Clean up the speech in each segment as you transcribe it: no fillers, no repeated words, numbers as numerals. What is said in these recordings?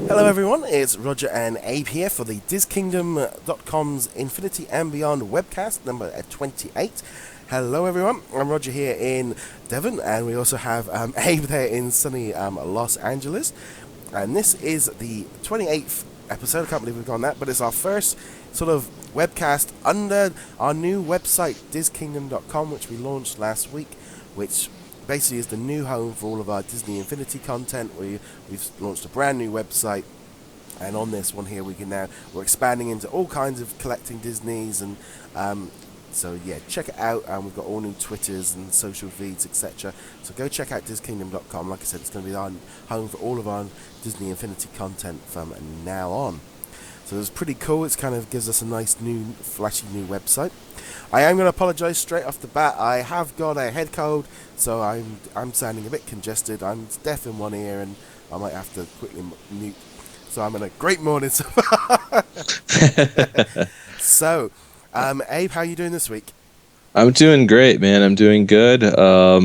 Hello everyone, it's Roger and Abe here for the DizKingdom.com's Infinity and Beyond Webcast, number 28. Hello everyone, I'm Roger here in Devon, and we also have Abe there in sunny Los Angeles. And this is the 28th episode, I can't believe we've gone that, but it's our first sort of webcast under our new website, DizKingdom.com, which we launched last week, which basically is the new home for all of our Disney Infinity content. We've launched a brand new website, and on this one here we're expanding into all kinds of collecting Disneys, and so yeah, check it out. We've got all new Twitters and social feeds, etc. So go check out DizKingdom.com. Like I said, it's going to be our home for all of our Disney Infinity content from now on. So it's pretty cool. It kind of gives us a nice new, flashy new website. I am going to apologise straight off the bat. I have got a head cold, so I'm sounding a bit congested. I'm deaf in one ear, and I might have to quickly mute. So I'm in a great morning so far. So, Abe, how are you doing this week? I'm doing great, man. I'm doing good. A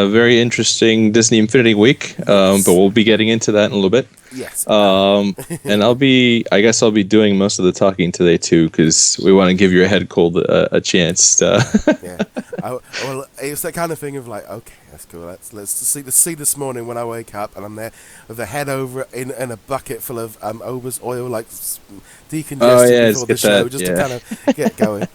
very interesting Disney Infinity week, but we'll be getting into that in a little bit. Yes. And I guess I'll be doing most of the talking today too, because we want to give your head cold a chance. Yeah. Well, it's that kind of thing of like, okay, that's cool. Let's see this morning when I wake up and I'm there with the head over in a bucket full of Ober's oil, like decongested before the show, just to kind of get going.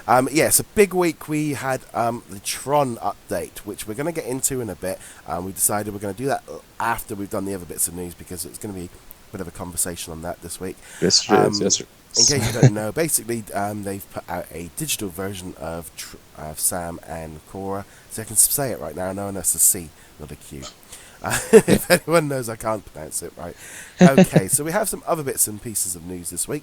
It's a big week. We had the Tron update, which we're going to get into in a bit. We decided we're going to do that after we've done the other bits of news, because it's going to be a bit of a conversation on that this week. Yes, sir. Yes, sir. In case you don't know, basically they've put out a digital version of Sam and Quorra. So I can say it right now. No one has to C, not a Q. If anyone knows, I can't pronounce it right. Okay, so we have some other bits and pieces of news this week.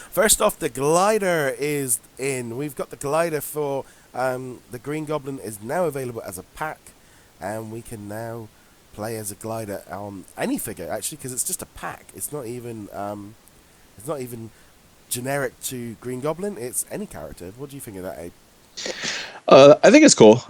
First off, the glider is in. We've got the glider for the Green Goblin is now available as a pack, and we can now play as a glider on any figure, actually, because it's just a pack. It's not even generic to Green Goblin. It's any character. What do you think of that, Abe? I think it's cool.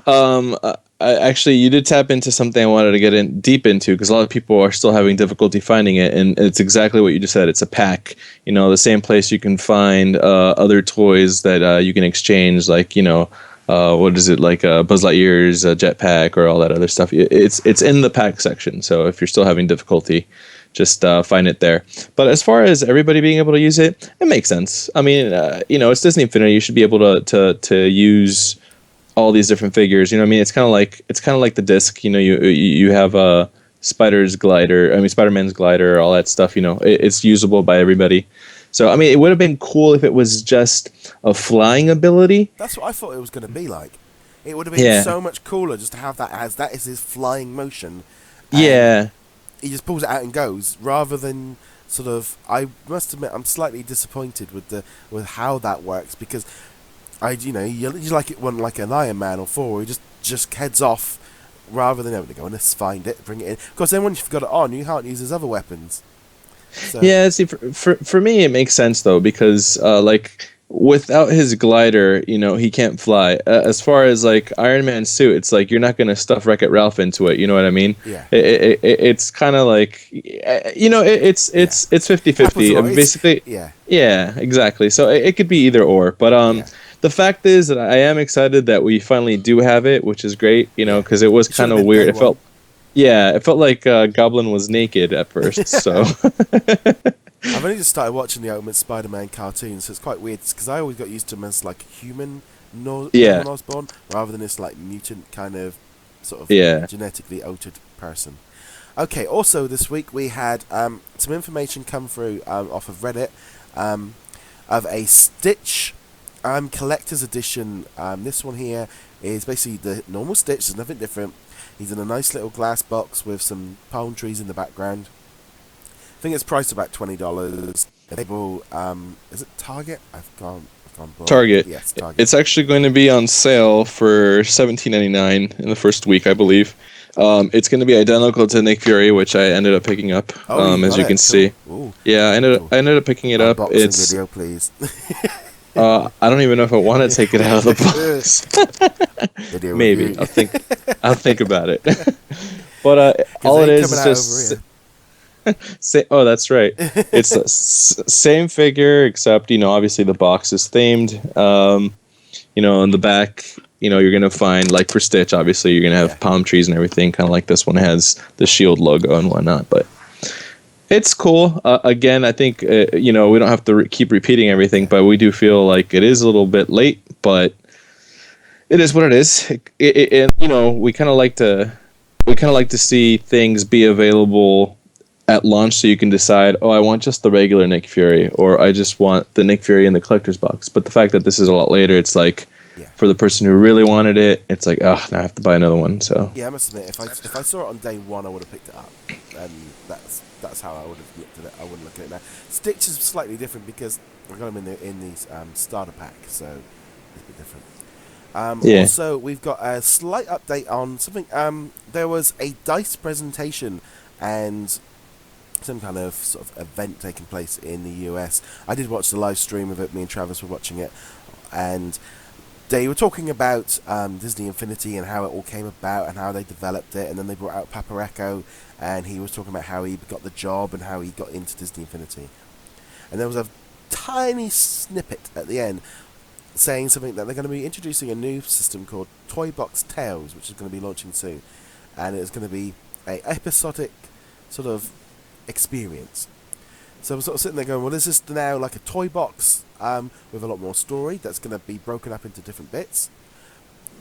Actually, you did tap into something I wanted to get deep into, because a lot of people are still having difficulty finding it, and it's exactly what you just said. It's a pack. You know, the same place you can find other toys that you can exchange, like, you know, what is it, like Buzz Lightyear's jetpack or all that other stuff. It's in the pack section. So if you're still having difficulty, just find it there. But as far as everybody being able to use it, it makes sense. I mean, you know, it's Disney Infinity. You should be able to use all these different figures. You know what I mean? It's kind of like the disc. You know, you have Spider-Man's glider, all that stuff. You know, it's usable by everybody. So I mean, it would have been cool if it was just a flying ability. That's what I thought it was going to be like. It would have been so much cooler just to have that, as that is his flying motion. Yeah. He just pulls it out and goes, rather than sort of. I must admit, I'm slightly disappointed with how that works, because you like it one like an Iron Man or Thor, where he just heads off, rather than having to go and let's find it, bring it in. Of course, then once you've got it on, you can't use his other weapons. So. Yeah, see, for me, it makes sense though, because like, without his glider, you know, he can't fly. As far as like Iron Man's suit, it's like you're not gonna stuff Wreck-It Ralph into it. You know what I mean? Yeah. It's kind of like, you know, it's 50-50. I mean, basically. Yeah. Yeah, exactly. So it could be either or. But the fact is that I am excited that we finally do have it, which is great. You know, because it was kind of weird. It felt like Goblin was naked at first. So. I've only just started watching the Ultimate Spider-Man cartoon, so it's quite weird, because I always got used to him as like a human Norman Osborn, rather than this like mutant kind of sort of genetically altered person. Okay, also this week we had some information come through off of Reddit of a Stitch collector's edition. This one here is basically the normal Stitch, there's nothing different. He's in a nice little glass box with some palm trees in the background. I think it's priced about $20. Available, is it Target? I've gone blank. Target. Yes, Target. It's actually going to be on sale for $17.99 in the first week, I believe. It's going to be identical to Nick Fury, which I ended up picking up. As you can see. Ooh. Yeah, I ended up picking it up. Unboxing video, please. I don't even know if I want to take it out of the box. Maybe I'll think about it. But all it is just Oh, that's right. It's the same figure, except obviously the box is themed. In the back, you're gonna find, like for Stitch, obviously you're gonna have palm trees and everything, kind of like this one has the shield logo and whatnot. But it's cool. Again, I think we don't have to keep repeating everything, but we do feel like it is a little bit late, but it is what it is. And we kind of like to see things be available at launch, so you can decide, I want just the regular Nick Fury, or I just want the Nick Fury in the collector's box. But the fact that this is a lot later, it's like, for the person who really wanted it, it's like, now I have to buy another one. So yeah, I must admit, if I saw it on day one, I would have picked it up, and that's how I would have looked at it. I wouldn't look at it now. Stitch is slightly different because I got them in these starter pack, so it's a bit different. Also, we've got a slight update on something. There was a DICE presentation and some kind of sort of event taking place in the US. I did watch the live stream of it. Me and Travis were watching it, and they were talking about Disney Infinity and how it all came about and how they developed it. And then they brought out Paparecco, and he was talking about how he got the job and how he got into Disney Infinity. And there was a tiny snippet at the end saying something that they're going to be introducing a new system called Toy Box Tales, which is going to be launching soon, and it's going to be a episodic sort of experience. So I'm sort of sitting there going, well, is this now like a toy box with a lot more story that's going to be broken up into different bits?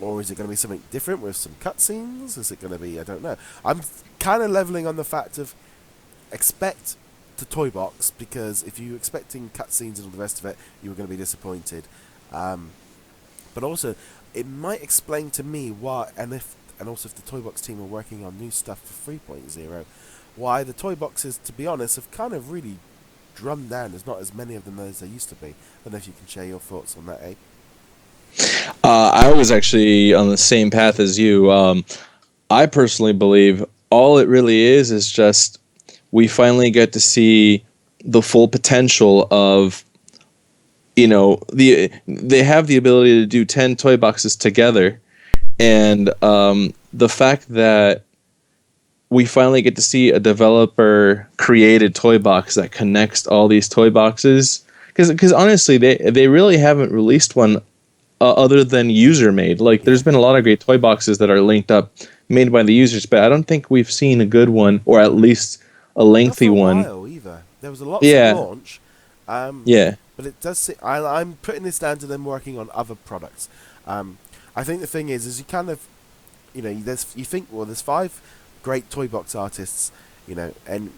Or is it going to be something different with some cutscenes? Is it going to be, I don't know. I'm kind of leveling on the fact of expect the toy box, because if you're expecting cutscenes and all the rest of it, you were going to be disappointed. But also, it might explain to me why, and also if the toy box team are working on new stuff for 3.0, why the toy boxes, to be honest, have kind of really drummed down. There's not as many of them as there used to be. I don't know if you can share your thoughts on that, I was actually on the same path as you. I personally believe all it really is just we finally get to see the full potential of, they have the ability to do 10 toy boxes together, and the fact that we finally get to see a developer created toy box that connects all these toy boxes, because honestly they really haven't released one other than user made. Like there's been a lot of great toy boxes that are linked up, made by the users, but I don't think we've seen a good one, or at least a lengthy one. Either. There was a lot to launch. But it does see, I'm putting this down to them working on other products. I think the thing is you kind of, there's 5 great toy box artists, and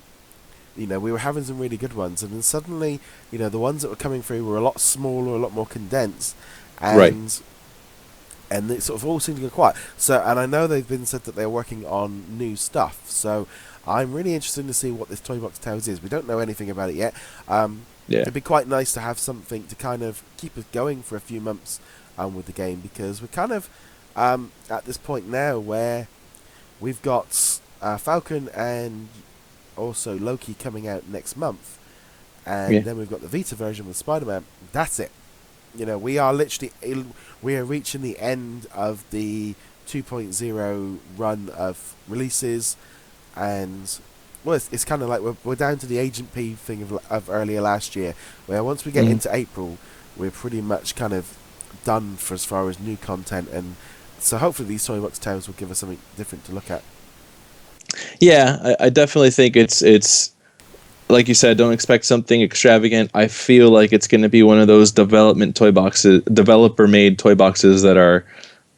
we were having some really good ones, and then suddenly, the ones that were coming through were a lot smaller, a lot more condensed, and it sort of all seemed to go quiet. So, and I know they've been said that they're working on new stuff, so I'm really interested to see what this Toy Box Tales is. We don't know anything about it yet. It'd be quite nice to have something to kind of keep us going for a few months with the game, because we're kind of at this point now where we've got Falcon and also Loki coming out next month, and then we've got the Vita version with Spider-Man. That's it. We are reaching the end of the 2.0 run of releases, and it's kind of like we're down to the Agent P thing of earlier last year, where once we get into April, we're pretty much kind of done for as far as new content, and so hopefully these Toy Box Tales will give us something different to look at. Yeah, I definitely think it's like you said, don't expect something extravagant. I feel like it's going to be one of those developer-made toy boxes that are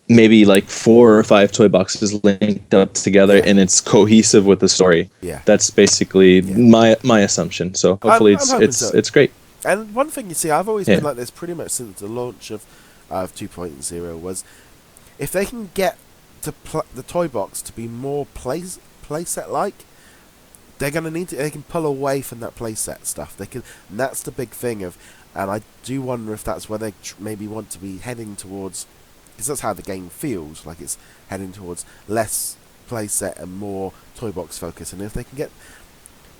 maybe like 4 or 5 toy boxes linked up together, and it's cohesive with the story. Yeah, that's basically my assumption. So hopefully it's great. And one thing you see, I've always been like this pretty much since the launch of 2.0 was if they can get the toy box to be more playset like, they're going to need to. They can pull away from that playset stuff. They can, and that's the big thing of. And I do wonder if that's where they maybe want to be heading towards, because that's how the game feels like it's heading towards less playset and more toy box focus. And if they can get,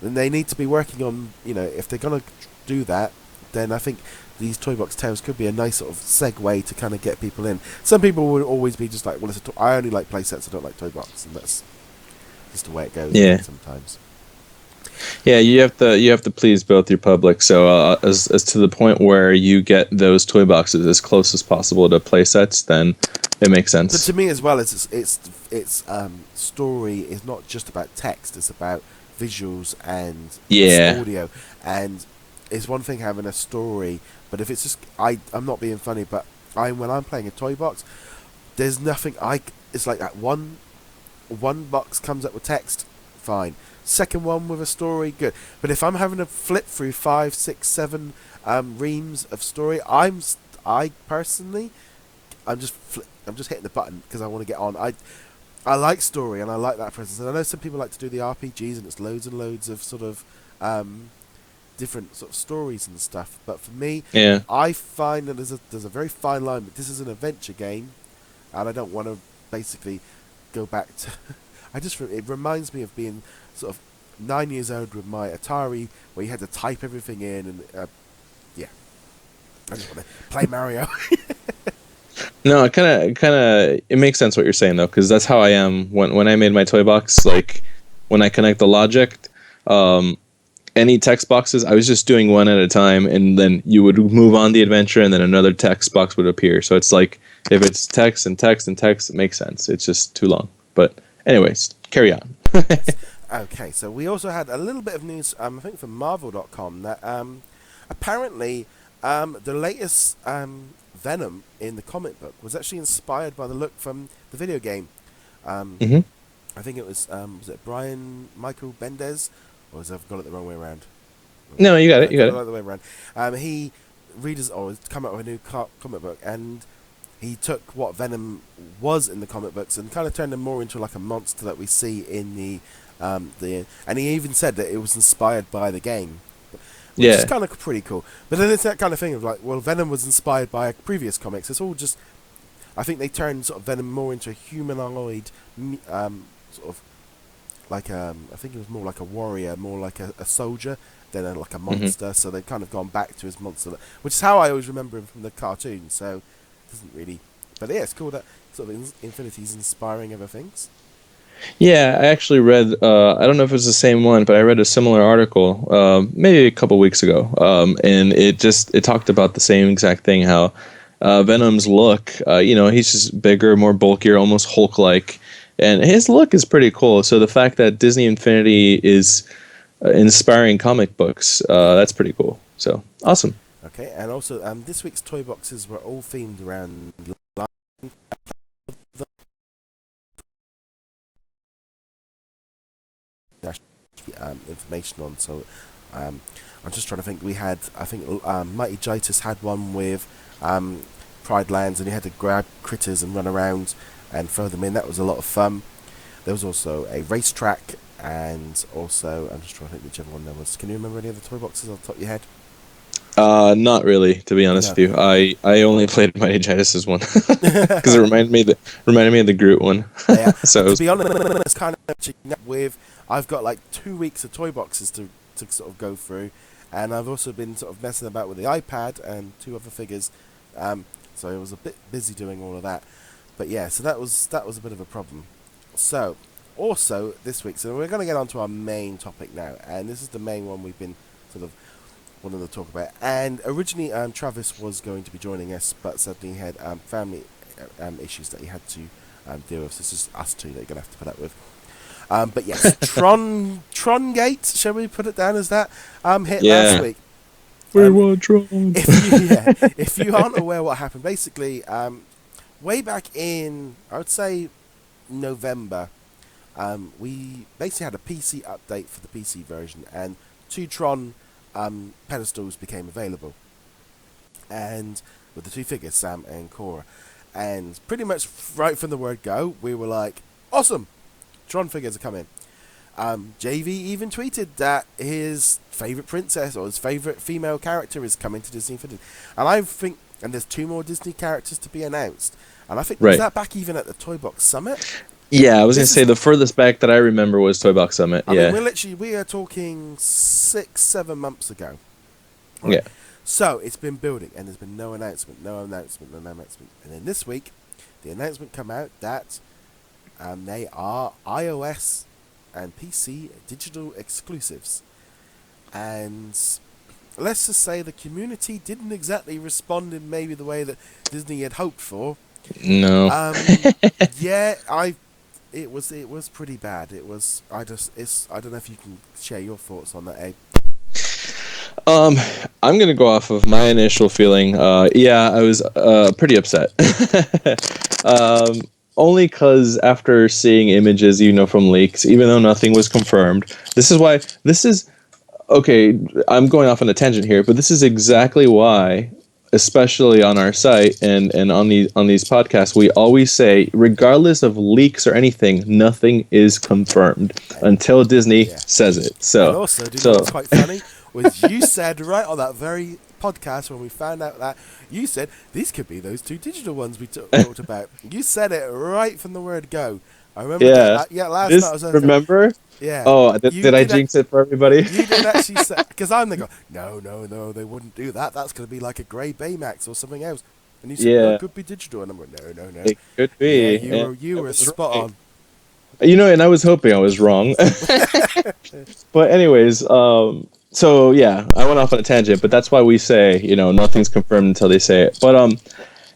then they need to be working on. If they're going to do that, then I think these Toy Box Tales could be a nice sort of segue to kind of get people in. Some people would always be just like, well, I only like playsets, I don't like toy box, and that's just the way it goes sometimes. Yeah, you have to please both your public. So as to the point where you get those toy boxes as close as possible to play sets, then it makes But sense. to me as well, it's story is not just about text; it's about visuals and Yeah. audio. And it's one thing having a story, but if it's just I'm not being funny, but when I'm playing a toy box, there's nothing It's like that one box comes up with text, fine. Second one with a story, good. But if I'm having to flip through 5, 6, 7 reams of story, I personally I'm just hitting the button because I want to get on. I like story and I like that presence. And I know some people like to do the RPGs and it's loads and loads of sort of different sort of stories and stuff. But for me, Yeah. I find that there's a very fine line. But this is an adventure game, and I don't want to basically go back to. It reminds me of being sort of 9 years old with my Atari, where you had to type everything in, and yeah, I just want to play Mario. No, it makes sense what you're saying though, because that's how I am when I made my toy box. Like when I connect the logic, um, any text boxes, I was just doing one at a time, and then you would move on the adventure, and then another text box would appear. So it's like if it's text and text and text, it makes sense. It's just too long. But anyways, carry on. Yes. Okay, so we also had a little bit of news, I think from Marvel.com, that apparently the latest Venom in the comic book was actually inspired by the look from the video game. hmm I think it was it Brian Michael Bendis, or has I've got it the wrong way around? No, you got No, it. You got got it it. the other way around. He readers has come out with a new comic book, and he took what Venom was in the comic books and kind of turned him more into like a monster that we see in and he even said that it was inspired by the game, which is Yeah. kind of pretty cool. But then it's that kind of thing of like, well, Venom was inspired by previous comics. It's all just, I think they turned sort of Venom more into a humanoid, sort of like I think it was more like a warrior, more like a soldier than like a hmm monster. So they've kind of gone back to his monster, which is how I always remember him from the cartoon. So it doesn't really, but yeah, it's cool that sort of Infinity's inspiring other things. Yeah, I actually read. I don't know if it's the same one, but I read a similar article maybe a couple weeks ago, and it talked about the same exact thing. How Venom's look, he's just bigger, more bulkier, almost Hulk-like, and his look is pretty cool. So the fact that Disney Infinity is inspiring comic books, that's pretty cool. So awesome. Okay, and also this week's toy boxes were all themed around live information on. So I'm just trying to think. We had, I think, Mighty Jitus had one with Pride Lands, and he had to grab critters and run around and throw them in. That was a lot of fun. There was also a racetrack, and also I'm just trying to think which other one there was. Can you remember any of the toy boxes off the top of your head? Not really, to be honest No. with you. I only played my Genesis one because it reminded me of the Groot one. Yeah, So it to was be honest, it's kind of catching up with. I've got like 2 weeks of toy boxes to sort of go through, and I've also been sort of messing about with the iPad and two other figures. So I was a bit busy doing all of that. But yeah, so that was a bit of a problem. So also this week, so we're going to get on to our main topic now, and this is the main one we've been sort of wanting to talk about. And originally, Travis was going to be joining us, but suddenly he had family issues that he had to deal with. So it's just us two that you're going to have to put up with. But yes, Tron Gate, shall we put it down as that? Hit last yeah. week. We want Tron. If you aren't aware what happened, basically, way back in, I would say, November, we basically had a PC update for the PC version, and two Tron pedestals became available, and with the two figures, Sam and Quorra, and pretty much right from the word go, we were like, awesome, Tron figures are coming. JV even tweeted that his favourite princess or his favourite female character is coming to Disney Infinity. And I think, and there's two more Disney characters to be announced. And I think, was Right. that back even at the Toy Box Summit? Yeah, I was gonna This say is, the furthest back that I remember was Toy Box Summit. I mean, Yeah. we are talking 6, 7 months ago. Right? Yeah. So it's been building, and there's been no announcement. And then this week, the announcement come out that they are iOS and PC digital exclusives. And let's just say the community didn't exactly respond in maybe the way that Disney had hoped for. No. Yeah, it was pretty bad. I don't know if you can share your thoughts on that, Abe. I'm gonna go off of my initial feeling. Yeah, I was pretty upset. Only because after seeing images, from leaks, even though nothing was confirmed, this is okay. I'm going off on a tangent here, but this is exactly why, especially on our site and on these podcasts, we always say, regardless of leaks or anything, nothing is confirmed until Disney says it. So, and also, do you know what's quite funny? Was you said right on that very podcast when we found out that you said these could be those two digital ones we talked about. You said it right from the word go. I remember. Last night I was remember. Yeah. Oh, did I jinx it for everybody? You didn't actually say, because I'm the guy. No, they wouldn't do that. That's going to be like a grey Baymax or something else. And you said, no, it could be digital. And I'm like, no. It could be. Yeah, you were spot on. And I was hoping I was wrong. But anyways, so yeah, I went off on a tangent, but that's why we say, nothing's confirmed until they say it. But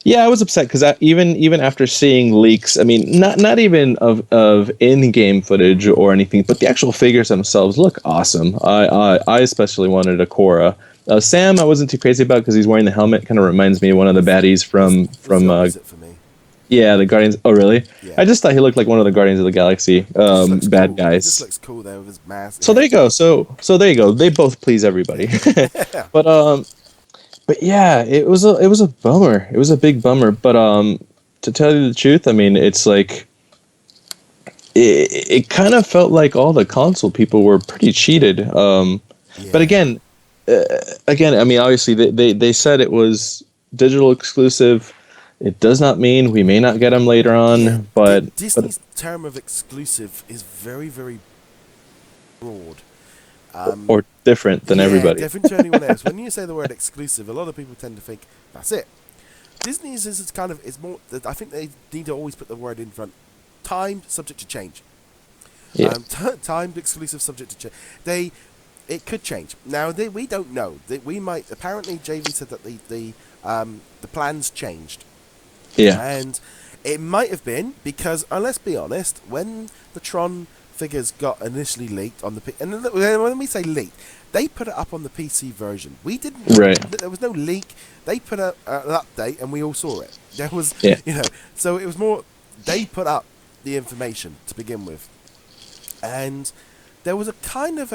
yeah, I was upset because even after seeing leaks, I mean, not even of in-game footage or anything, but the actual figures themselves look awesome. I especially wanted a Quorra. Sam, I wasn't too crazy about because he's wearing the helmet. Kind of reminds me of one of the baddies from for me. Yeah, the Guardians. Oh, really? Yeah. I just thought he looked like one of the Guardians of the Galaxy bad guys. He just looks cool there with his mask. So there you go. So there you go. They both please everybody. But yeah, it was a bummer. It was a big bummer. But to tell you the truth, I mean, it's like it kind of felt like all the console people were pretty cheated. But again, I mean, obviously they said it was digital exclusive. It does not mean we may not get them later on, but Disney's term of exclusive is very, very broad. Or different than everybody. Different to anyone else. When you say the word exclusive, a lot of people tend to think that's it. Disney's is kind of, it's more, I think they need to always put the word in front. Timed, subject to change. Yeah. Timed, exclusive, subject to change. It could change. Now, we don't know. We might, apparently JV said that the plans changed. Yeah. And it might have been because, let's be honest, when the Tron figures got initially leaked on the and when we say leaked, they put it up on the PC version. We didn't. Right. There was no leak. They put an update, and we all saw it. There was, so it was more. They put up the information to begin with, and there was a kind of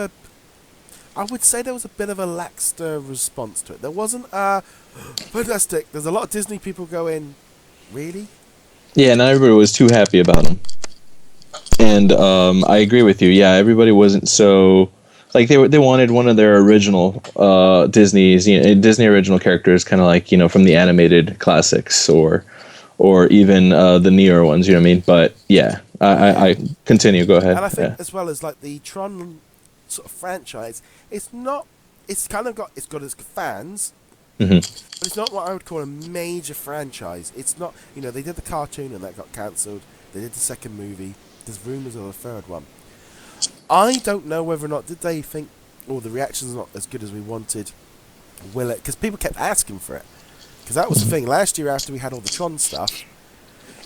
I would say there was a bit of a lackluster response to it. There wasn't fantastic. There's a lot of Disney people going, really? Yeah, not everybody was too happy about them. And I agree with you. Yeah, everybody wasn't so like they wanted one of their original Disney original characters, kind of like from the animated classics or even the newer ones. You know what I mean? But yeah, I continue. Go ahead. And I think as well as like the Tron sort of franchise, it's got its fans. Mm-hmm. But it's not what I would call a major franchise. It's not, they did the cartoon and that got cancelled. They did the second movie. There's rumours of a third one. I don't know whether or not, did they think, the reaction's not as good as we wanted. Will it? Because people kept asking for it. Because that was the thing. Last year after we had all the Tron stuff,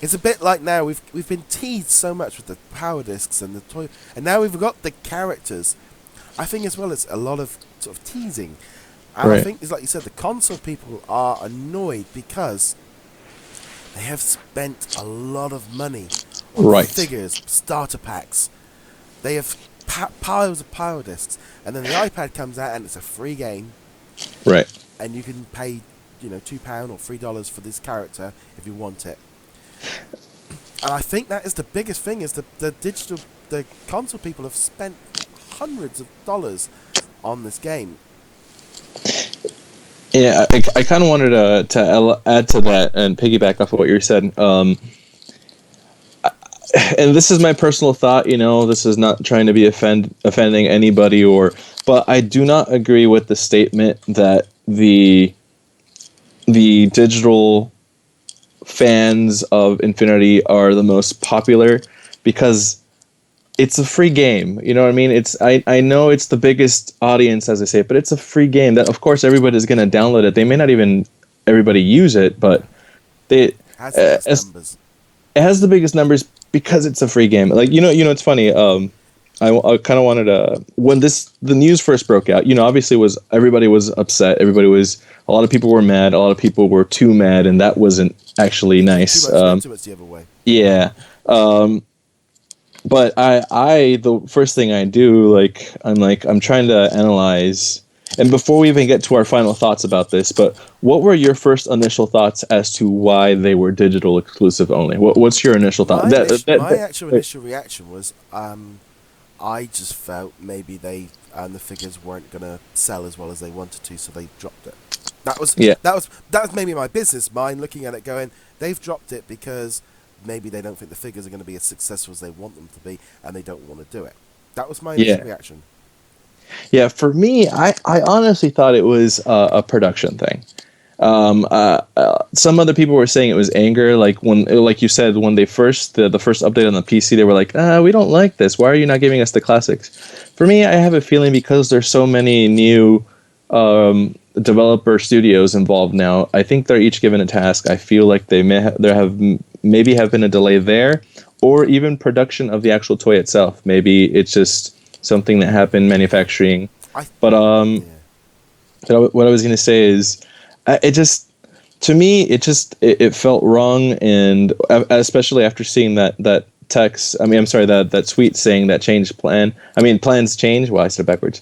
it's a bit like now we've been teased so much with the power discs and the toy, and now we've got the characters. I think as well it's a lot of sort of teasing. And I think it's like you said, the console people are annoyed because they have spent a lot of money on figures, starter packs. They have piles of power discs, and then the iPad comes out and it's a free game. Right. And you can pay, £2 or $3 for this character if you want it. And I think that is the biggest thing, is the console people have spent hundreds of dollars on this game. Yeah, I kind of wanted to add to that and piggyback off of what you said. And this is my personal thought. This is not trying to be offending anybody, but I do not agree with the statement that the digital fans of Infinity are the most popular, because it's a free game. You know what I mean? I know it's the biggest audience, as I say, but it's a free game that, of course, everybody's going to download it. They may not even everybody use it, but they Has the best numbers. it has the biggest numbers because it's a free game. Like it's funny. I kind of wanted to when the news first broke out. Obviously everybody was upset. A lot of people were mad. A lot of people were too mad, and that wasn't actually nice. Too much the other way. Yeah. But the first thing I do, I'm trying to analyze, and before we even get to our final thoughts about this, but what were your first initial thoughts as to why they were digital exclusive only? What's your initial thought? My initial reaction was, I just felt maybe the figures weren't gonna sell as well as they wanted to, so they dropped it. That was maybe my business mind looking at it, going, they've dropped it because maybe they don't think the figures are going to be as successful as they want them to be, and they don't want to do it. That was my initial reaction. Yeah, for me, I honestly thought it was a production thing. Some other people were saying it was anger, like you said, when they the first update on the PC, they were like, we don't like this. Why are you not giving us the classics? For me, I have a feeling because there's so many new developer studios involved now. I think they're each given a task. I feel like there have been a delay there, or even production of the actual toy itself. Maybe it's just something that happened manufacturing. What I was going to say is, to me, it felt wrong, and especially after seeing that text. I mean, I'm sorry, that tweet saying that plans change. Well, I said it backwards.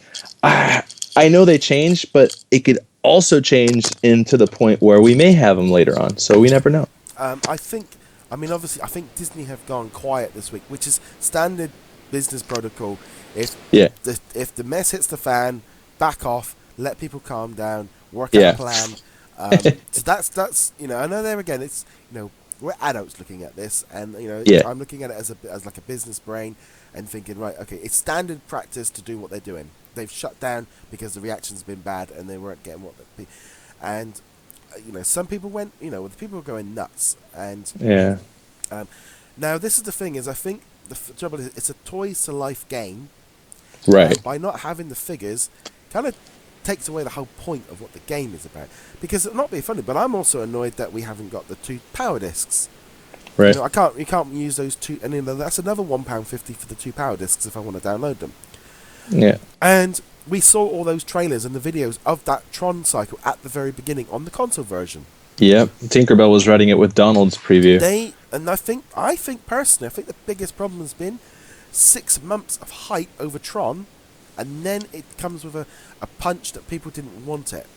I know they changed, but it could also change into the point where we may have them later on. So we never know. Obviously, I think Disney have gone quiet this week, which is standard business protocol. If the mess hits the fan, back off, let people calm down, work out a plan. So that's I know there again, it's we're adults looking at this, and I'm looking at it as like a business brain and thinking, right, okay, it's standard practice to do what they're doing. They've shut down because the reaction's been bad and they weren't getting what they and some people went, the people were going nuts, and now this is the thing is, I think the trouble is it's a toys to life game, right? By not having the figures, kind of takes away the whole point of what the game is about. Because it'll not be funny, but I'm also annoyed that we haven't got the 2 power discs. Right. You can't use those 2, and that's another £1.50 for the 2 power discs if I want to download them. Yeah. And we saw all those trailers and the videos of that Tron cycle at the very beginning on the console version. Yeah, Tinkerbell was writing it with Donald's preview. I think personally, the biggest problem has been 6 months of hype over Tron, and then it comes with a punch that people didn't want it.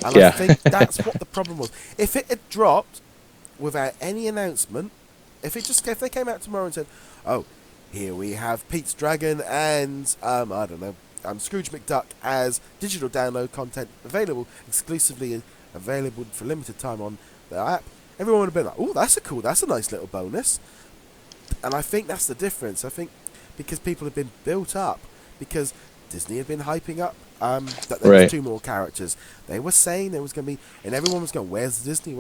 And I think that's what the problem was. If it had dropped without any announcement, if they came out tomorrow and said, oh, here we have Pete's Dragon and Scrooge McDuck as digital download content exclusively available for limited time on the app, everyone would have been like, oh, that's a nice little bonus. And I think that's the difference. I think because people have been built up, because Disney had been hyping up that there was 2 more characters. They were saying there was going to be, and everyone was going, where's the Disney?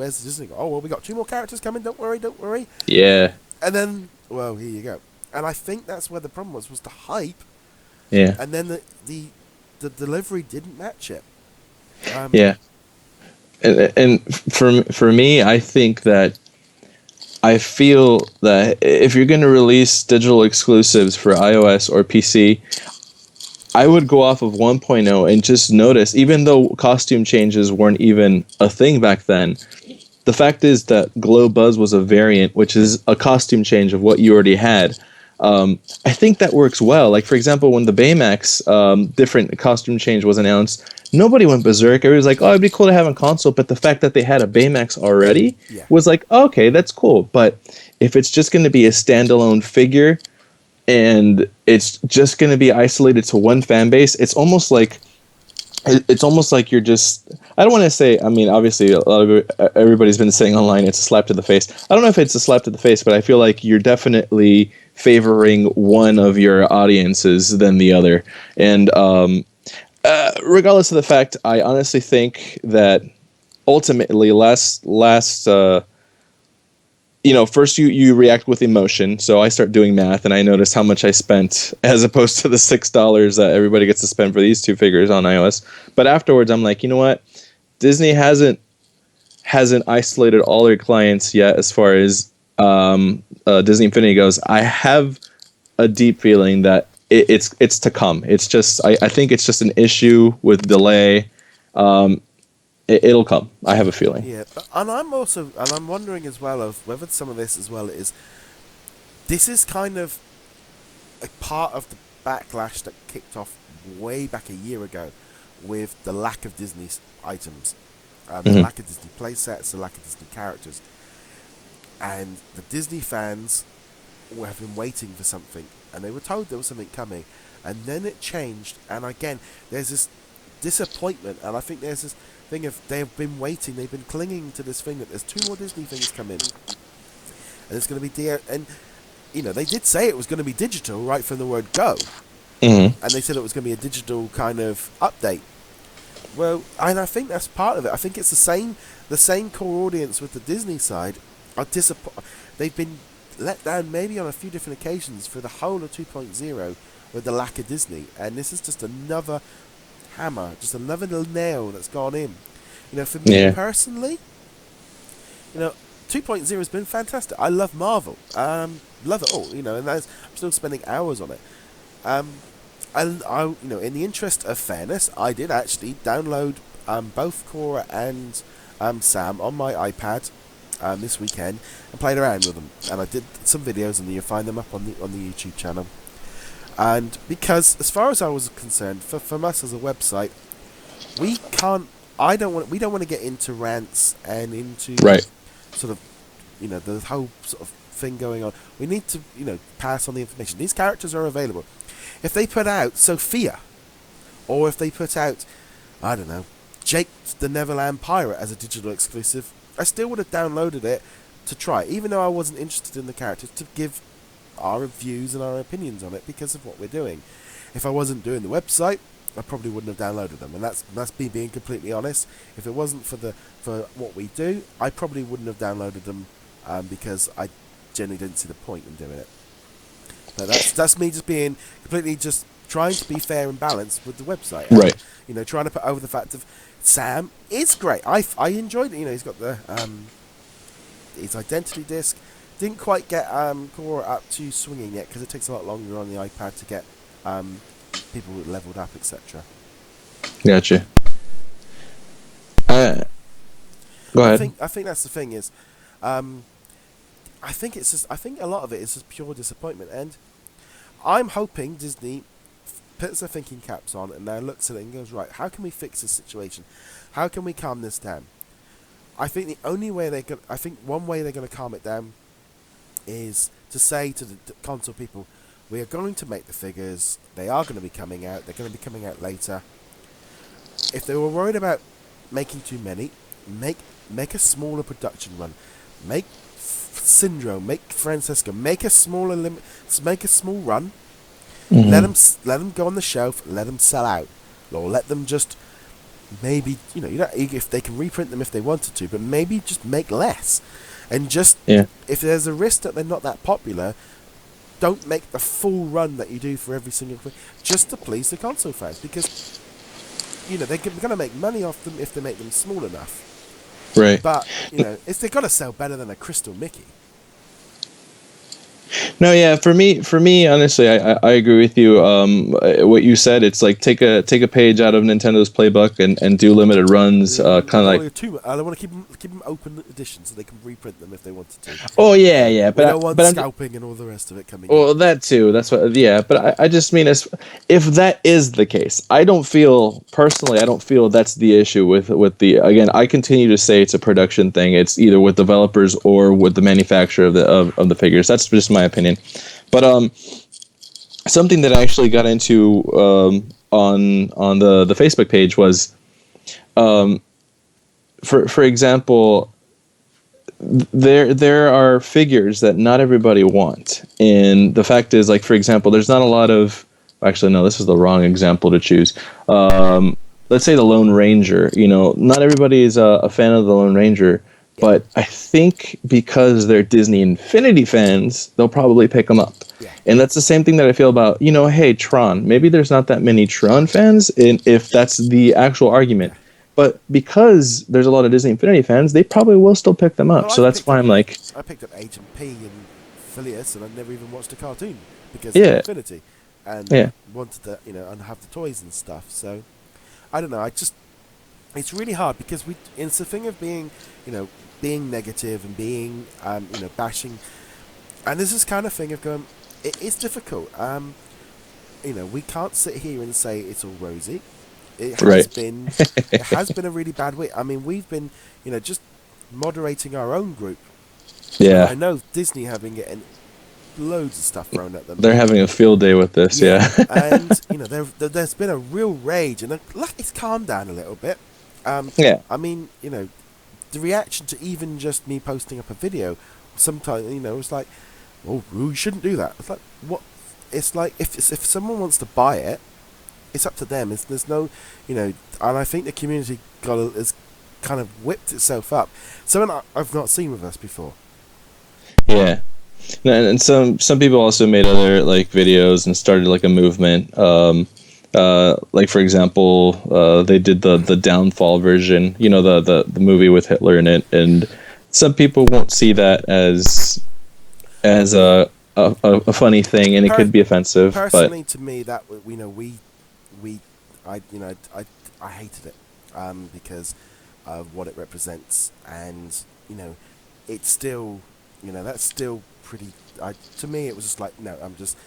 Oh, well, we got 2 more characters coming, don't worry. Yeah. And then, well, here you go. And I think that's where the problem was the hype. Yeah. And then the delivery didn't match it. And for me, I think that I feel that if you're going to release digital exclusives for iOS or PC, I would go off of 1.0 and just notice, even though costume changes weren't even a thing back then, the fact is that Glow Buzz was a variant, which is a costume change of what you already had. I think that works well. Like, for example, when the Baymax different costume change was announced, nobody went berserk. Everybody was like, oh, it'd be cool to have on console. But the fact that they had a Baymax already was like, okay, that's cool. But if it's just going to be a standalone figure and it's just going to be isolated to one fan base, it's almost like you're just, I don't want to say, I mean, obviously a lot of everybody's been saying online it's a slap to the face. I don't know if it's a slap to the face, but I feel like you're definitely favoring one of your audiences than the other. And regardless of the fact, I honestly think that ultimately last first you react with emotion. So I start doing math, and I notice how much I spent as opposed to the $6 that everybody gets to spend for these two figures on iOS. But afterwards, I'm like, you know what? Disney hasn't isolated all their clients yet as far as Disney Infinity goes. I have a deep feeling that it's to come. It's just I think it's just an issue with delay. It'll come. I have a feeling. Yeah, and I'm wondering as well of whether some of this as well is kind of a part of the backlash that kicked off way back a year ago with the lack of Disney items, the lack of Disney play sets, the lack of Disney characters, and the Disney fans have been waiting for something, and they were told there was something coming, and then it changed, and again there's this disappointment, and I think there's this thing of they've been waiting, they've been clinging to this thing that there's 2 more Disney things coming, and it's going to be and they did say it was going to be digital right from the word go, and they said it was going to be a digital kind of update. Well, and I think that's part of it. I think it's the same core audience with the Disney side are they've been let down maybe on a few different occasions for the whole of 2.0 with the lack of Disney, and this is just another hammer, just another little nail that's gone in. For me personally, 2.0 has been fantastic. I love Marvel, love it all, and I'm still spending hours on it. And I, in the interest of fairness, I did actually download both Quorra and Sam on my iPad this weekend and played around with them, and I did some videos, and you'll find them up on the YouTube channel. And because, as far as I was concerned, from us as a website, we don't want to get into rants and into sort of, the whole sort of thing going on. We need to, pass on the information. These characters are available. If they put out Sophia, or if they put out, I don't know, Jake the Neverland Pirate as a digital exclusive, I still would have downloaded it to try, even though I wasn't interested in the characters, to give our views and our opinions on it because of what we're doing. If I wasn't doing the website, I probably wouldn't have downloaded them, and that's me being completely honest. If it wasn't for what we do, I probably wouldn't have downloaded them because I generally didn't see the point in doing it. But that's me just being completely just trying to be fair and balanced with the website. And, right. Trying to put over the fact of Sam is great. I enjoyed it. He's got the his identity disc. Didn't quite get Quorra up to swinging yet because it takes a lot longer on the iPad to get people leveled up, etc. Gotcha. Go ahead. I think that's the thing is, I think a lot of it is just pure disappointment, and I'm hoping Disney puts their thinking caps on and now looks at it and goes, right, how can we fix this situation? How can we calm this down? I think one way they're going to calm it down is to say to the console people, we are going to make the figures, they are going to be coming out, they're going to be coming out later. If they were worried about making too many, make a smaller production run. Make Syndrome, make Francesca, make a small run. Let them go on the shelf, let them sell out, or let them just maybe if they can reprint them if they wanted to, but maybe just make less, and just if there's a risk that they're not that popular, don't make the full run that you do for every single thing just to please the console fans, because they're going to make money off them if they make them small enough. Right. But they've got to sell better than a Crystal Mickey. No, yeah. For me, honestly, I agree with you. What you said, it's like take a page out of Nintendo's playbook and do limited runs. Kind of like. I want to keep them open edition so they can reprint them if they wanted to. Oh yeah. But I don't want scalping and all the rest of it coming. Well, that too. That's what. Yeah, but I just mean if that is the case, I don't feel that's the issue with the. Again, I continue to say it's a production thing. It's either with developers or with the manufacturer of the figures. That's just my opinion. But something that I actually got into on the Facebook page was, for example, there are figures that not everybody want, and the fact is, like, for example, there's not a lot of. Actually, no, this is the wrong example to choose. Let's say the Lone Ranger. Not everybody is a fan of the Lone Ranger. But I think because they're Disney Infinity fans, they'll probably pick them up. Yeah. And that's the same thing that I feel about, hey, Tron. Maybe there's not that many Tron fans, if that's the actual argument. Yeah. But because there's a lot of Disney Infinity fans, they probably will still pick them up. Well, so that's why I'm like... I picked up Agent P and Phileas, and I've never even watched a cartoon because of Infinity. And wanted to, and have the toys and stuff. So, I don't know. It's really hard because it's the thing of being, being negative and being, bashing. And there's this kind of thing of going, it's difficult. We can't sit here and say it's all rosy. It has been a really bad week. I mean, we've been, just moderating our own group. Yeah. And I know Disney have been getting loads of stuff thrown at them. They're having a field day with this, yeah. And, there's been a real rage, and it's calmed down a little bit. I mean, the reaction to even just me posting up a video, sometimes, it's like, oh, you shouldn't do that. It's like, what? It's like, if someone wants to buy it, it's up to them. There's no, and I think the community has kind of whipped itself up. Something I've not seen with us before. Yeah. And some people also made other videos and started a movement. For example, they did the downfall version, the movie with Hitler in it, and some people won't see that as a funny thing, and it could be offensive. Personally, to me, that I hated it because of what it represents, and it's still that's still pretty. To me, it was just like, no, I'm just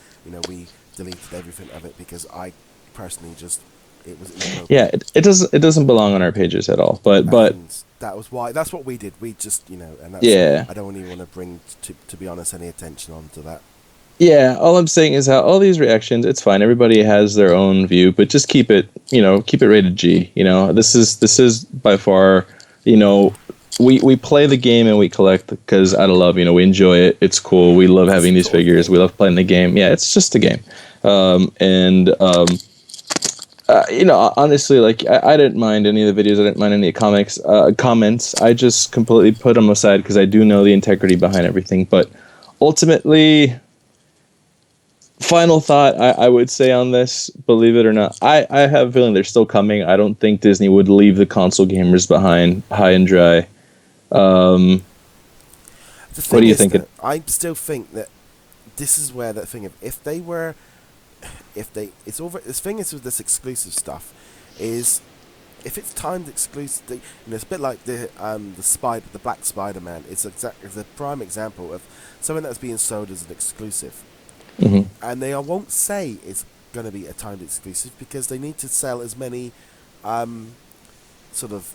we deleted everything of it because I personally it was inappropriate. It doesn't belong on our pages at all. But that was why. That's what we did. We just and that's, I don't even want to bring to be honest any attention onto that. Yeah, all I'm saying is how all these reactions, it's fine. Everybody has their own view, but just keep it rated G. This is by far, we play the game and we collect because out of love. We enjoy it. It's cool. We love having these figures. We love playing the game. Yeah, it's just a game. Honestly, I didn't mind any of the videos. I didn't mind any comments. I just completely put them aside because I do know the integrity behind everything. But ultimately, final thought I would say on this, believe it or not, I have a feeling they're still coming. I don't think Disney would leave the console gamers behind high and dry. What do you think? I still think that this is where that thing of this thing is with this exclusive stuff is if it's timed exclusive, it's a bit like the Black Spider-Man. It's a prime example of something that's being sold as an exclusive. Mm-hmm. And they won't say it's going to be a timed exclusive because they need to sell as many sort of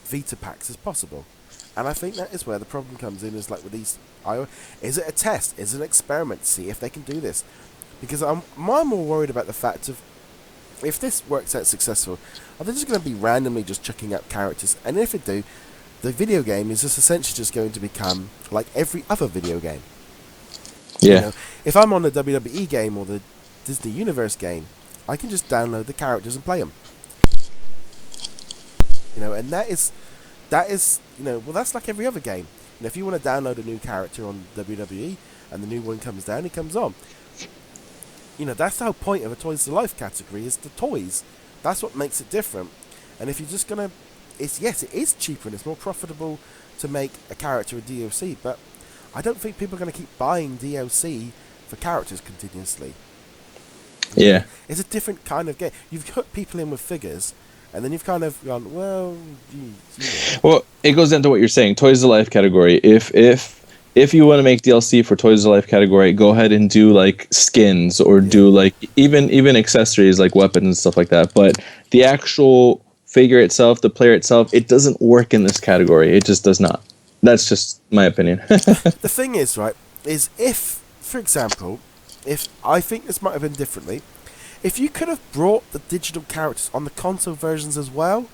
Vita packs as possible. And I think that is where the problem comes in, is like with these is it a test? Is it an experiment? See if they can do this. Because I'm more worried about the fact of if this works out successful, are they just going to be randomly just chucking up characters? And if it do, the video game is just essentially just going to become like every other video game. Yeah. If I'm on the WWE game or the Disney Universe game, I can just download the characters and play them. And that is, that's like every other game. If you want to download a new character on WWE and the new one comes down, it comes on. That's the whole point of a Toys to Life category, is the toys. That's what makes it different. And if you're just going to... it is cheaper and it's more profitable to make a character a DLC, but I don't think people are going to keep buying DLC for characters continuously. Yeah. It's a different kind of game. You've hooked people in with figures, and then you've kind of gone, well... Well, it goes down to what you're saying. Toys to Life category. If you want to make DLC for Toys to Life category, go ahead and do skins or do even accessories like weapons and stuff like that. But the actual figure itself, the player itself, it doesn't work in this category. It just does not. That's just my opinion. The thing is, right, is if, for example, if I think this might have been differently, if you could have brought the digital characters on the console versions as well,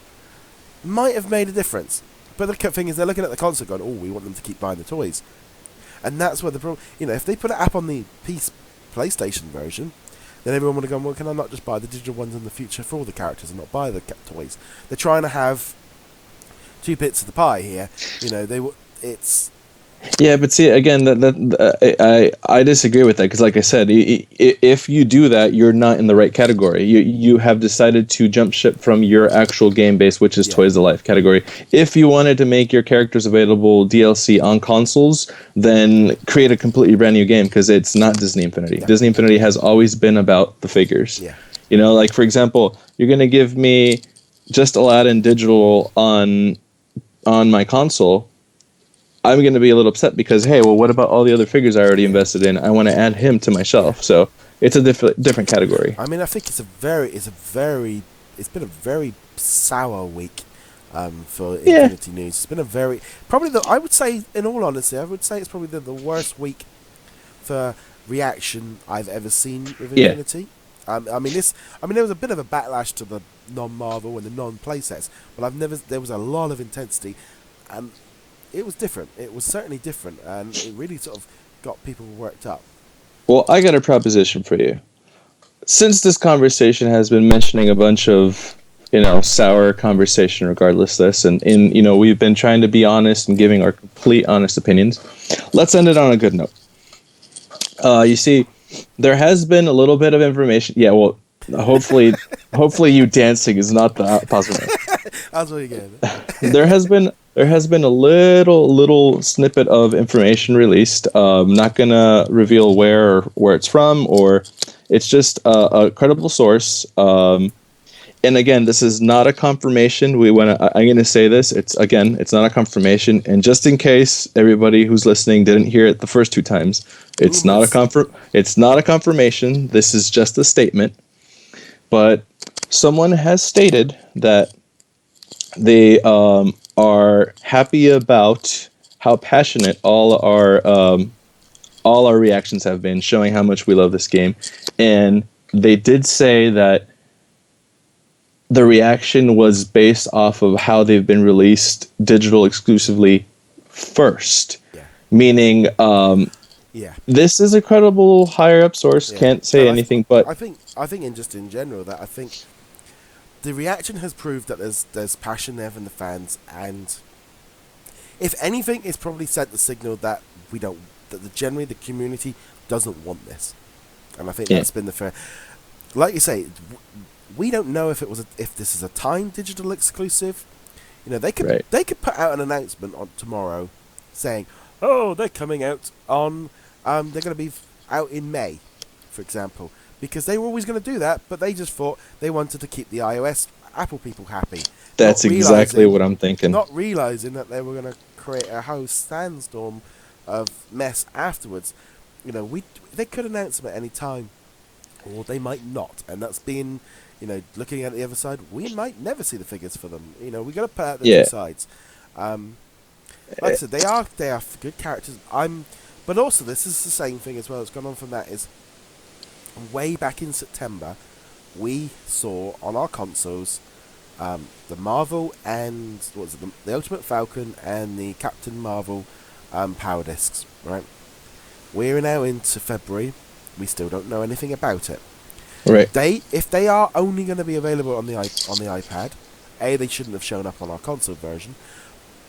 might have made a difference. But the thing is, they're looking at the console going, oh, we want them to keep buying the toys. And that's where the problem... if they put it up on the PlayStation version, then everyone would have gone, well, can I not just buy the digital ones in the future for all the characters and not buy the toys? They're trying to have... two bits of the pie here. You know, it's Yeah, but see, again, I disagree with that because, like I said, if you do that, you're not in the right category. You have decided to jump ship from your actual game base, which is Toys to Life category. If you wanted to make your characters available DLC on consoles, then create a completely brand new game because it's not Disney Infinity. Yeah. Disney Infinity has always been about the figures. Yeah. You know, like for example, you're gonna give me just Aladdin digital on my console. I'm going to be a little upset because, hey, well, what about all the other figures I already invested in? I want to add him to my shelf. So it's a different category. I mean, I think it's been a very sour week for Infinity News. It's been I would say, in all honesty, it's probably the worst week for reaction I've ever seen with Infinity. I mean, there was a bit of a backlash to the non-Marvel and the non-playsets, but there was a lot of intensity, and it was different. It was certainly different, and it really sort of got people worked up. Well, I got a proposition for you. Since this conversation has been mentioning a bunch of, sour conversation regardless of this, and we've been trying to be honest and giving our complete honest opinions, let's end it on a good note. You see, there has been a little bit of information. Yeah, well, hopefully you dancing is not the possible. That's what you get. There has been a little snippet of information released. Not gonna reveal where it's from, or it's just a credible source. And again, this is not a confirmation. I'm gonna say this. It's not a confirmation. And just in case everybody who's listening didn't hear it the first two times, it's not a confirmation. This is just a statement. But someone has stated that they are happy about how passionate all our reactions have been, showing how much we love this game. And they did say that the reaction was based off of how they've been released digital exclusively first. Yeah. Meaning, this is a credible higher up source. Yeah. Can't say anything, but I think in general that I think the reaction has proved that there's passion there from the fans, and if anything, it's probably sent the signal that generally the community doesn't want this, and I think that's been the fair. Like you say, we don't know if this is a timed digital exclusive. They could put out an announcement on tomorrow, saying, "Oh, they're coming out on they're going to be out in May," for example. Because they were always going to do that, but they just thought they wanted to keep the iOS Apple people happy. That's exactly what I'm thinking. Not realizing that they were going to create a whole sandstorm of mess afterwards. They could announce them at any time, or they might not. And that's being, looking at the other side, we might never see the figures for them. We got to put out the two sides. Like I said, they are good characters. But also this is the same thing as well. It's gone on from that is. Way back in September, we saw on our consoles the Marvel and the Ultimate Falcon and the Captain Marvel power discs. Right, we're now into February. We still don't know anything about it. Right. If they are only going to be available on the iPad, they shouldn't have shown up on our console version.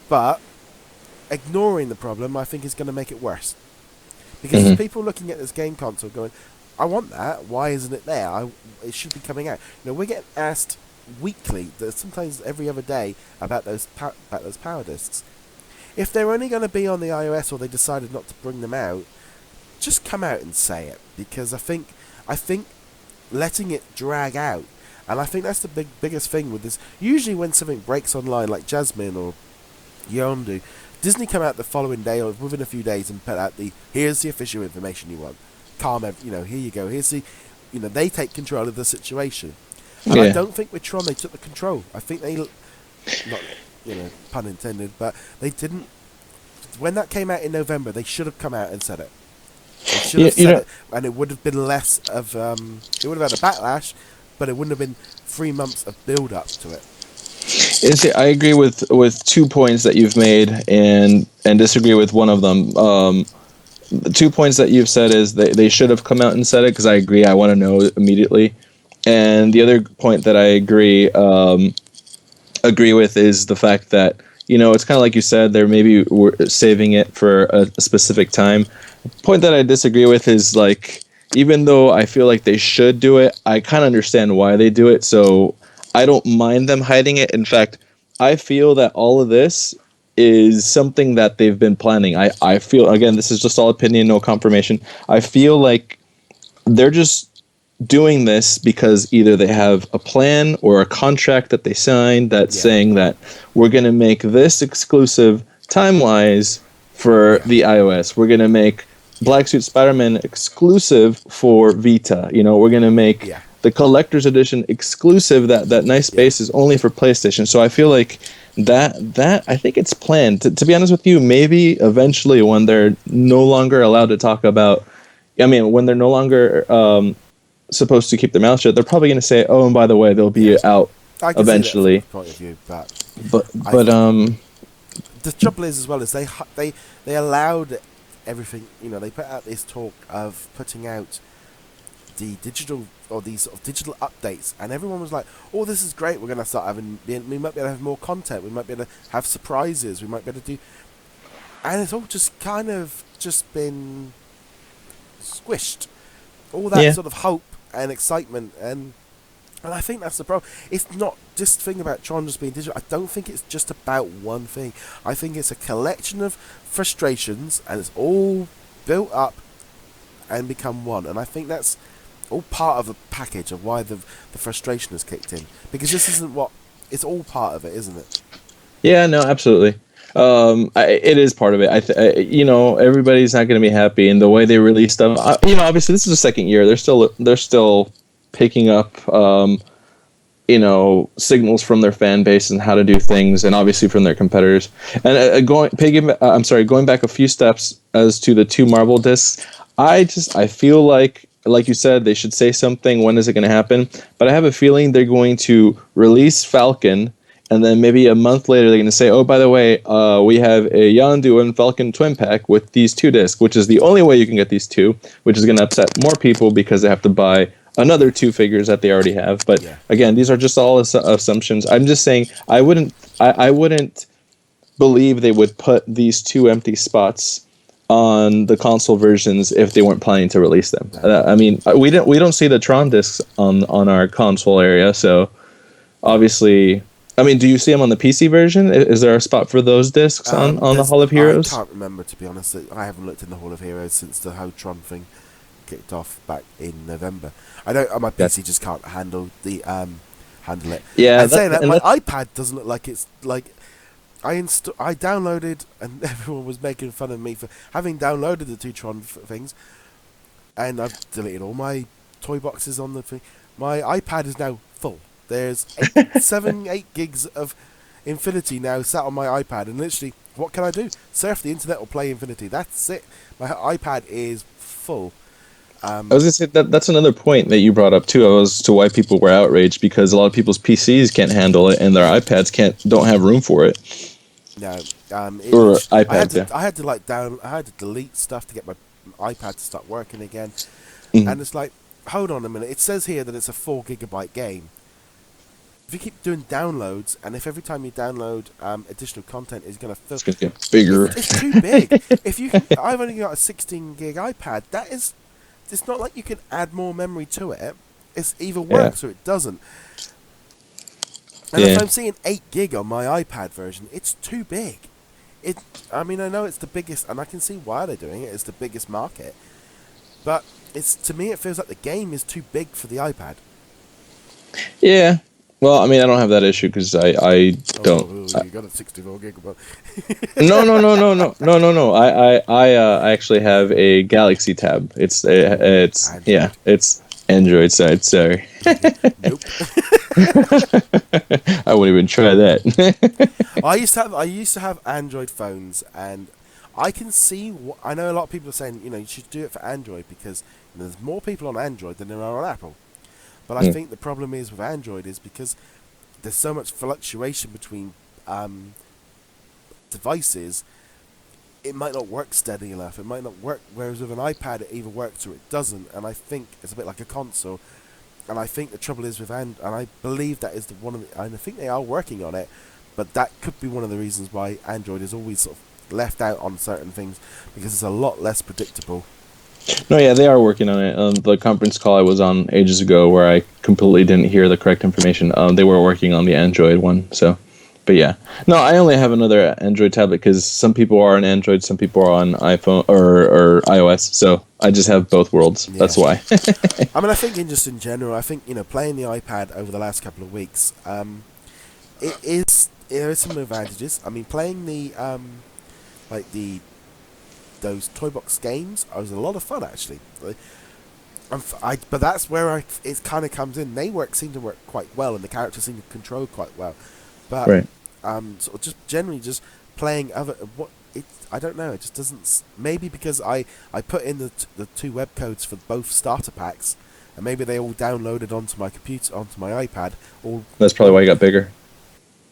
But ignoring the problem, I think is going to make it worse, because there's people looking at this game console going, I want that. Why isn't it there? It should be coming out. We're getting asked weekly, sometimes every other day, about those power discs. If they're only going to be on the iOS, or they decided not to bring them out, just come out and say it. Because I think letting it drag out, and I think that's the biggest thing with this. Usually, when something breaks online, like Jasmine or Yondu, Disney come out the following day or within a few days and put out here's the official information you want. Here you go. Here's the, they take control of the situation. And I don't think with Tron they took the control. I think they, not, pun intended, but they didn't. When that came out in November, they should have come out and said it. They should have said it, and it would have been less of, it would have had a backlash, but it wouldn't have been 3 months of build up to it. I agree with 2 points that you've made, and disagree with one of them. The 2 points that you've said is they should have come out and said it, because I agree. I want to know immediately. And the other point that I agree with is the fact that, it's kind of like you said, they're maybe saving it for a specific time. The point that I disagree with is like, even though I feel like they should do it, I kind of understand why they do it. So I don't mind them hiding it. In fact, I feel that all of this is something that they've been planning. I feel, again, this is just all opinion, no confirmation. I feel like they're just doing this because either they have a plan or a contract that they signed that's saying that we're going to make this exclusive time-wise for the iOS. We're going to make Black Suit Spider-Man exclusive for Vita. We're going to make the collector's edition exclusive. That nice space is only for PlayStation. So I feel like that I think it's planned. To be honest with you, maybe eventually when they're no longer allowed to talk about, when they're no longer supposed to keep their mouth shut, they're probably going to say, "Oh, and by the way, they'll be out eventually." Point of view, but the trouble is as well is they allowed everything. They put out this talk of putting out the digital or these sort of digital updates, and everyone was like, "Oh, this is great. We're going to start having. We might be able to have more content. We might be able to have surprises. We might be able to do." And it's all just kind of just been squished. All that sort of hope and excitement, and I think that's the problem. It's not just the thing about Tron just being digital. I don't think it's just about one thing. I think it's a collection of frustrations, and it's all built up and become one. And I think that's all part of a package of why the frustration has kicked in. Because this isn't it's all part of it, isn't it? Yeah, no, absolutely. It is part of it. Everybody's not going to be happy, and the way they release them. Obviously, this is the second year. They're still picking up, signals from their fan base and how to do things, and obviously from their competitors. And going back a few steps as to the 2 Marvel discs. I feel like you said, they should say something. When is it going to happen? But I have a feeling they're going to release Falcon. And then maybe a month later, they're going to say, "Oh, by the way, we have a Yondu and Falcon twin pack with these 2 discs," which is the only way you can get these 2, which is going to upset more people because they have to buy another 2 figures that they already have. But again, these are just all assumptions. I'm just saying I wouldn't believe they would put these 2 empty spots on the console versions if they weren't planning to release them. We don't see the Tron discs on our console area, so obviously. Do you see them on the PC version? Is there a spot for those discs on the Hall of Heroes? I can't remember, to be honest. I haven't looked in the Hall of Heroes since the whole Tron thing kicked off back in November. My PC just can't handle it. Yeah, and saying that, my iPad doesn't look like it's like. I downloaded, and everyone was making fun of me for having downloaded the 2 Tron things, and I've deleted all my toy boxes on the thing. My iPad is now full. There's 8 gigs of Infinity now sat on my iPad, and literally, what can I do? Surf the internet or play Infinity. That's it. My iPad is full. I was going to say that's another point that you brought up too, as to why people were outraged, because a lot of people's PCs can't handle it, and their iPads don't have room for it. No, or iPads. I had to delete stuff to get my iPad to start working again, and it's like, hold on a minute. It says here that it's a 4 gigabyte game. If you keep doing downloads, and if every time you download additional content is going to fill, it's going to get bigger. It's too big. I've only got a 16 gig iPad. It's not like you can add more memory to it. It's either works or it doesn't. And if I'm seeing 8 gig on my iPad version, it's too big. I know it's the biggest, and I can see why they're doing it. It's the biggest market, but to me, it feels like the game is too big for the iPad. Yeah. Well, I don't have that issue because I don't. You got a 64 gigabyte. No. I actually have a Galaxy Tab. It's Android side. Sorry. Nope. I wouldn't even try that. I used to have Android phones, and I can see. I know a lot of people are saying, you should do it for Android because there's more people on Android than there are on Apple. But I think the problem is with Android is because there's so much fluctuation between devices, it might not work steady enough. It might not work, whereas with an iPad it either works or it doesn't. And I think it's a bit like a console. And I think the trouble is with and I believe that is and I think they are working on it, but that could be one of the reasons why Android is always sort of left out on certain things, because it's a lot less predictable. No, yeah, they are working on it. The conference call I was on ages ago, where I completely didn't hear the correct information, they were working on the Android one. So, but yeah, no, I only have another Android tablet because some people are on Android, some people are on iPhone or iOS. So I just have both worlds. Yeah. That's why. I mean, I think just in general, I think playing the iPad over the last couple of weeks, there is some advantages. I mean, playing the those toy box games was a lot of fun, actually. But that's where it kind of comes in. They seem to work quite well, and the characters seem to control quite well. But right. Sort of just generally just playing I don't know. It just doesn't. Maybe because I put in the 2 web codes for both starter packs, and maybe they all downloaded onto my computer, onto my iPad. That's probably why you got bigger.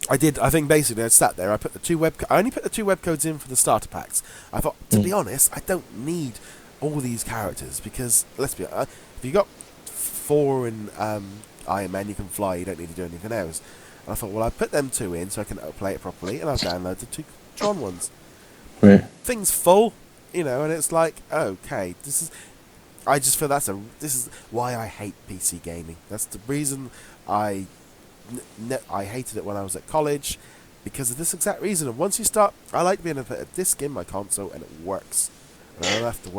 I did. I think basically I sat there. I only put the 2 web codes in for the starter packs. I thought, to be honest, I don't need all these characters, because let's be honest, if you got 4 in Iron Man, you can fly. You don't need to do anything else. And I thought, well, I'll put them 2 in so I can play it properly, and I'll download the 2 Tron ones. Right. Thing's full, and it's like, okay, I just feel this is why I hate PC gaming. That's the reason I hated it when I was at college, because of this exact reason. And once you start, I like being able to put a disc in my console and it works, and I don't have to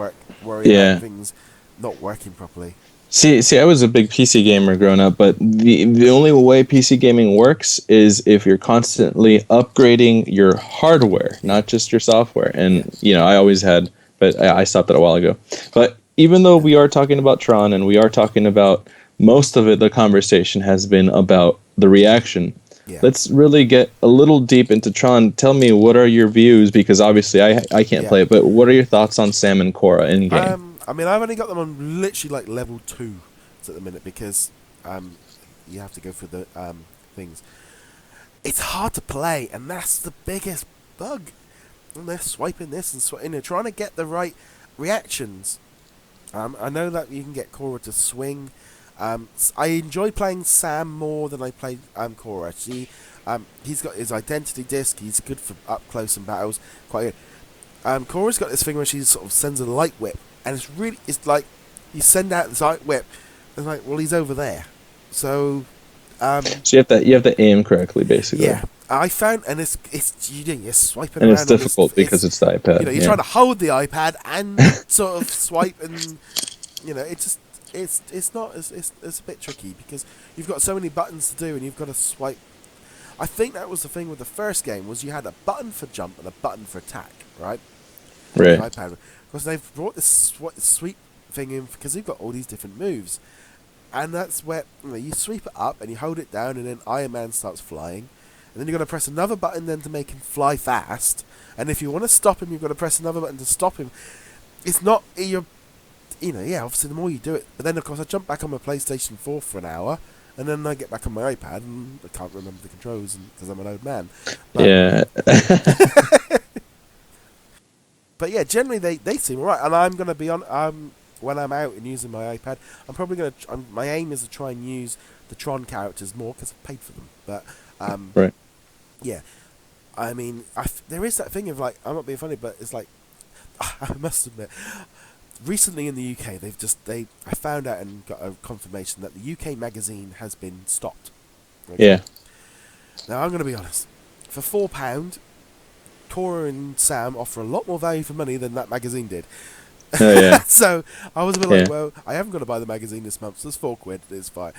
worry about things not working properly. See, I was a big PC gamer growing up, but the only way PC gaming works is if you're constantly upgrading your hardware, not just your software. And I always had, but I stopped that a while ago. But even though we are talking about Tron, and we are talking about most of it, the conversation has been about the reaction. Yeah. Let's really get a little deep into Tron. Tell me, what are your views? Because obviously I can't play it, but what are your thoughts on Sam and Quorra in game? I mean, I've only got them on literally like level 2 at the minute, because you have to go through the things. It's hard to play, and that's the biggest bug. And they're swiping this and trying to get the right reactions. I know that you can get Quorra to swing. I enjoy playing Sam more than I play Quorra. Actually, he's got his identity disc. He's good for up close and battles. Quite good. Quorra's got this thing where she sort of sends a light whip, and it's like you send out this light whip, and like, well, he's over there. So you have to aim correctly, basically. Yeah, I found, and you're swiping and around. And it's difficult because it's the iPad. You're trying to hold the iPad and sort of swipe, and it's a bit tricky, because you've got so many buttons to do, and you've got to swipe. I think that was the thing with the first game, was you had a button for jump and a button for attack, right? Right. iPad. Because they've brought this sweep thing in, because they've got all these different moves, and that's where you sweep it up and you hold it down, and then Iron Man starts flying, and then you've got to press another button then to make him fly fast, and if you want to stop him, you've got to press another button to stop him. It's not obviously the more you do it, but then of course I jump back on my PlayStation 4 for an hour, and then I get back on my iPad and I can't remember the controls because I'm an old man. But, yeah. But yeah, generally they seem alright, and I'm going to be on when I'm out and using my iPad. I'm probably going to. My aim is to try and use the Tron characters more, because I've paid for them. But right. Yeah, I mean, there is that thing of like, I'm not being funny, but it's like, I must admit, recently in the UK, I found out and got a confirmation that the UK magazine has been stopped. Okay? Yeah. Now I'm going to be honest. For £4, Quorra and Sam offer a lot more value for money than that magazine did. Oh, yeah. So I was a bit like, well, I haven't got to buy the magazine this month, so it's £4. It's fine.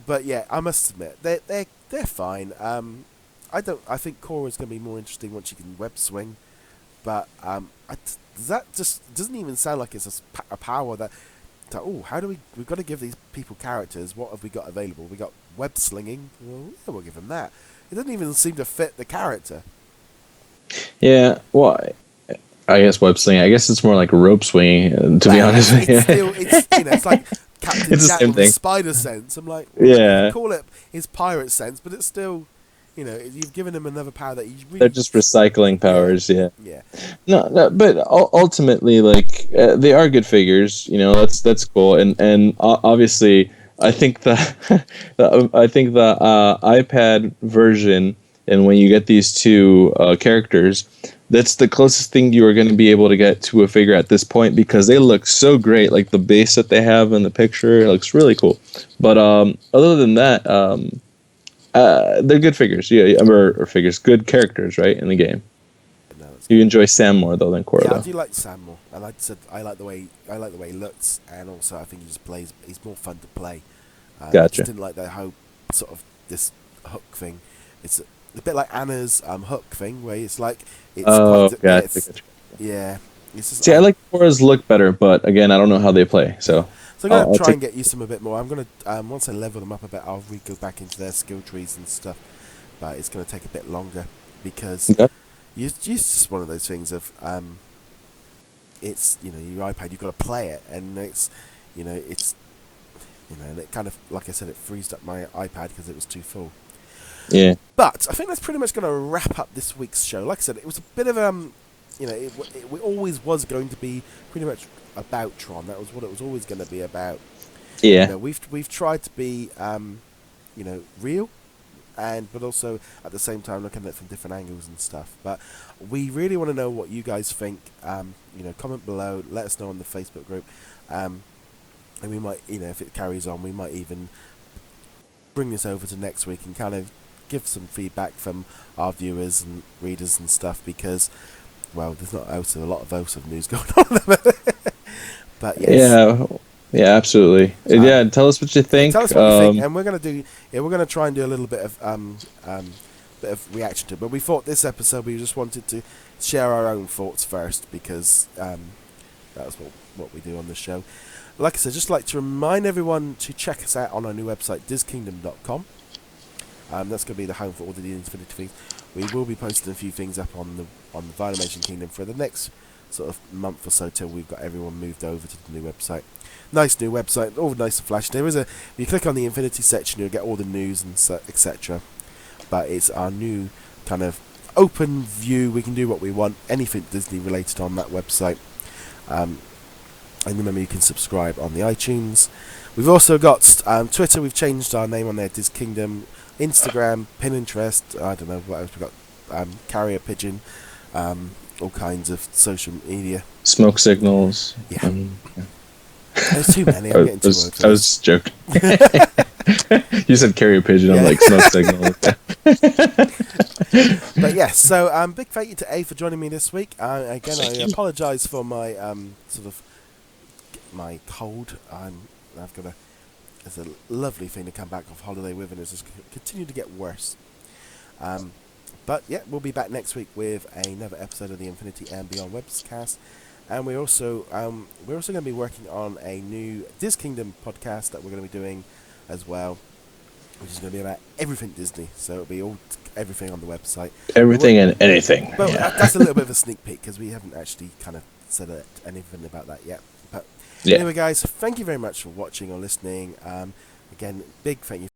But yeah, I must admit, they're fine. I think Quorra's going to be more interesting once you can web swing. But that just doesn't even sound like it's a power that how do we've got to give these people characters. What have we got available? We got web slinging. Well, yeah, we'll give them that. It doesn't even seem to fit the character. Yeah, well, I guess web slinging. I guess it's more like rope swinging. To be honest with you, it's like Captain Jack with the spider sense. I'm like, yeah, call it his pirate sense, but it's still, you've given him another power that he's really... They're just recycling powers, yeah. Yeah. No, but ultimately, like, they are good figures. That's cool, and obviously, I think the iPad version And when you get these two characters, that's the closest thing you are going to be able to get to a figure at this point, because they look so great. Like the base that they have in the picture looks really cool. But other than that, they're good figures. Yeah, or figures, good characters, right, in the game. No, it's You enjoy Sam more though than Quorra. Yeah, I Though. do like Sam more. I like the way he looks, and also I think he just plays. He's more fun to play. I Gotcha. just didn't like the whole sort of this hook thing. It's a bit like Anna's hook thing, where it's like it's Oh, quite. gotcha. It's, yeah. It's just, See, I like Quorra's look better, but again, I don't know how they play. So I'm gonna I'll try take. and get used to them a bit more. I'm gonna once I level them up a bit, I'll go back into their skill trees and stuff. But it's gonna take a bit longer because Okay. it's just one of those things of it's your iPad, you've got to play it, and it's and it kind of, like I said, it freezed up my iPad because it was too full. Yeah. But I think that's pretty much going to wrap up this week's show. Like I said, it was a bit of it always was going to be pretty much about Tron. That was what it was always going to be about. Yeah. We've tried to be real, but also at the same time looking at it from different angles and stuff. But we really want to know what you guys think. Comment below, let us know on the Facebook group, and we might, if it carries on, we might even bring this over to next week and kind of give some feedback from our viewers and readers and stuff, because, well, there's not also a lot of news going on. But yes. Yeah, absolutely. Yeah, tell us what you think. Tell us what you think, and we're gonna try and do a little bit of reaction to it. But we thought this episode we just wanted to share our own thoughts first, because that's what we do on the show. Like I said, just like to remind everyone to check us out on our new website, DisKingdom.com. That's going to be the home for all the Infinity things. We will be posting a few things up on the Violation Kingdom for the next sort of month or so, till we've got everyone moved over to the new website. Nice new website, all nice and flashy. If you click on the Infinity section, you'll get all the news and etc. But it's our new kind of open view. We can do what we want, anything Disney related on that website. And remember, you can subscribe on the iTunes. We've also got Twitter. We've changed our name on there, Dis Kingdom. Instagram, Pinterest. I don't know what else we've got. Carrier Pigeon. All kinds of social media. Smoke signals. Yeah. There's too many. I'm getting too old. I was just joking. You said carrier pigeon. Yeah. I'm like smoke signal. But yes, so big thank you to A for joining me this week. Again, I apologise for my my cold. It's a lovely thing to come back off holiday with, and it's just continued to get worse. But yeah, we'll be back next week with another episode of the Infinity and Beyond Webcast, and we're also going to be working on a new Dis Kingdom podcast that we're going to be doing as well, which is going to be about everything Disney. So it'll be everything on the website. Everything and anything. But that's a little bit of a sneak peek, because we haven't actually kind of said anything about that yet. But anyway, guys, thank you very much for watching or listening. Again, big thank you.